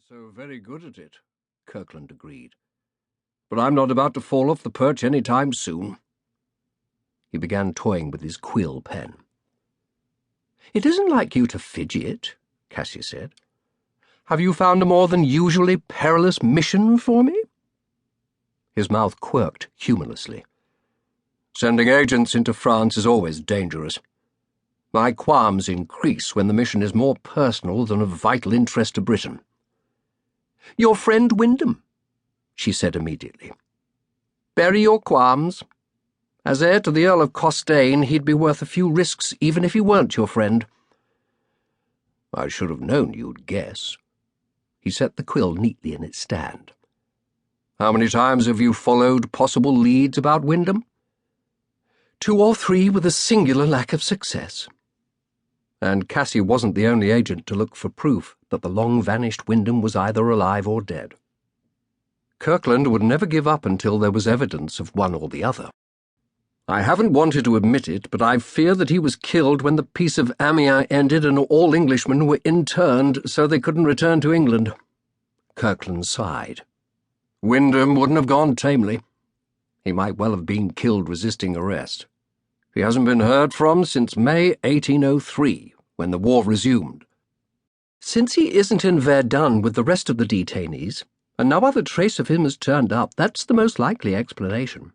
so very good at it, Kirkland agreed. But I'm not about to fall off the perch any time soon. He began toying with his quill pen. It isn't like you to fidget, Cassie said. Have you found a more than usually perilous mission for me? His mouth quirked humorlessly. Sending agents into France is always dangerous. My qualms increase when the mission is more personal than of vital interest to Britain. Your friend Wyndham, she said immediately. Bury your qualms. As heir to the Earl of Costain, he'd be worth a few risks even if he weren't your friend. I should have known you'd guess. He set the quill neatly in its stand. How many times have you followed possible leads about Wyndham? 2 or 3 with a singular lack of success. And Cassie wasn't the only agent to look for proof that the long-vanished Wyndham was either alive or dead. Kirkland would never give up until there was evidence of one or the other. I haven't wanted to admit it, but I fear that he was killed when the Peace of Amiens ended and all Englishmen were interned so they couldn't return to England. Kirkland sighed. Wyndham wouldn't have gone tamely. He might well have been killed resisting arrest. He hasn't been heard from since May 1803, when the war resumed. Since he isn't in Verdun with the rest of the detainees, and no other trace of him has turned up, that's the most likely explanation,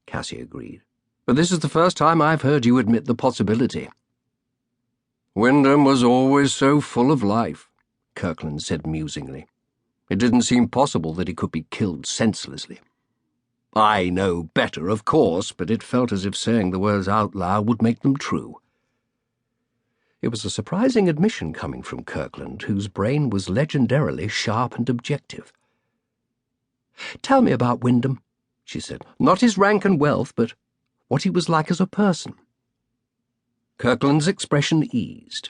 Cassie agreed. But this is the first time I've heard you admit the possibility. Wyndham was always so full of life, Kirkland said musingly. It didn't seem possible that he could be killed senselessly. I know better, of course, but it felt as if saying the words out loud would make them true. It was a surprising admission coming from Kirkland, whose brain was legendarily sharp and objective. Tell me about Wyndham, she said. Not his rank and wealth, but what he was like as a person. Kirkland's expression eased.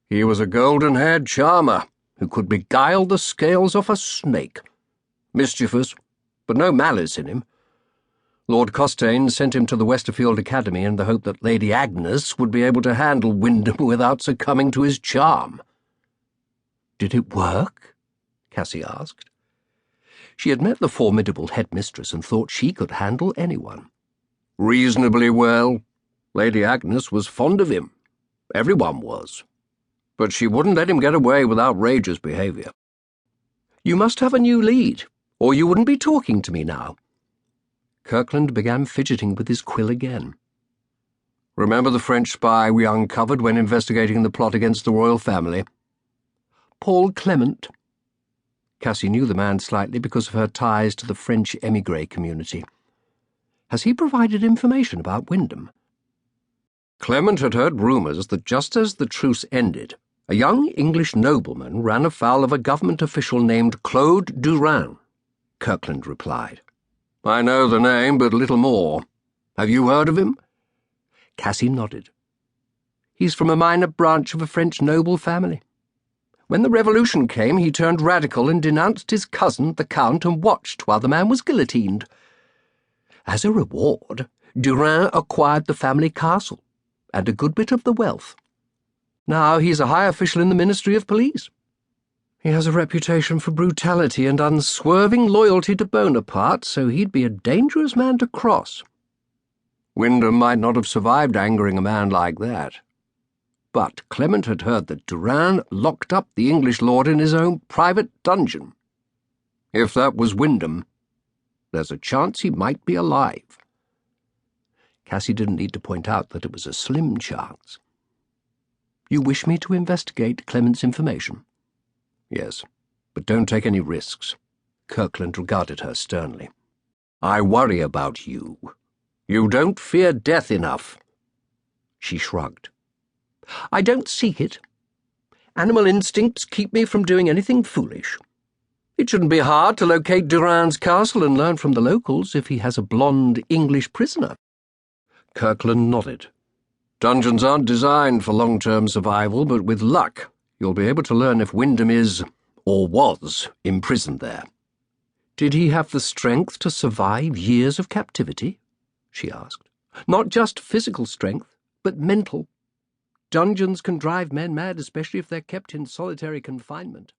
He was a golden-haired charmer who could beguile the scales off a snake. Mischievous, but no malice in him. Lord Costain sent him to the Westerfield Academy in the hope that Lady Agnes would be able to handle Wyndham without succumbing to his charm. Did it work? Cassie asked. She had met the formidable headmistress and thought she could handle anyone. Reasonably well. Lady Agnes was fond of him. Everyone was. But she wouldn't let him get away with outrageous behaviour. You must have a new lead, or you wouldn't be talking to me now. Kirkland began fidgeting with his quill again. Remember the French spy we uncovered when investigating the plot against the royal family? Paul Clement. Cassie knew the man slightly because of her ties to the French émigré community. Has he provided information about Wyndham? Clement had heard rumours that just as the truce ended, a young English nobleman ran afoul of a government official named Claude Durand, Kirkland replied. I know the name, but little more. Have you heard of him? Cassie nodded. He's from a minor branch of a French noble family. When the revolution came, he turned radical and denounced his cousin, the Count, and watched while the man was guillotined. As a reward, Durand acquired the family castle and a good bit of the wealth. Now he's a high official in the Ministry of Police. He has a reputation for brutality and unswerving loyalty to Bonaparte, so he'd be a dangerous man to cross. Wyndham might not have survived angering a man like that. But Clement had heard that Durand locked up the English lord in his own private dungeon. If that was Wyndham, there's a chance he might be alive. Cassie didn't need to point out that it was a slim chance. You wish me to investigate Clement's information? Yes, but don't take any risks. Kirkland regarded her sternly. I worry about you. You don't fear death enough. She shrugged. I don't seek it. Animal instincts keep me from doing anything foolish. It shouldn't be hard to locate Durand's castle and learn from the locals if he has a blonde English prisoner. Kirkland nodded. Dungeons aren't designed for long-term survival, but with luck, you'll be able to learn if Wyndham is, or was, imprisoned there. Did he have the strength to survive years of captivity? She asked. Not just physical strength, but mental. Dungeons can drive men mad, especially if they're kept in solitary confinement.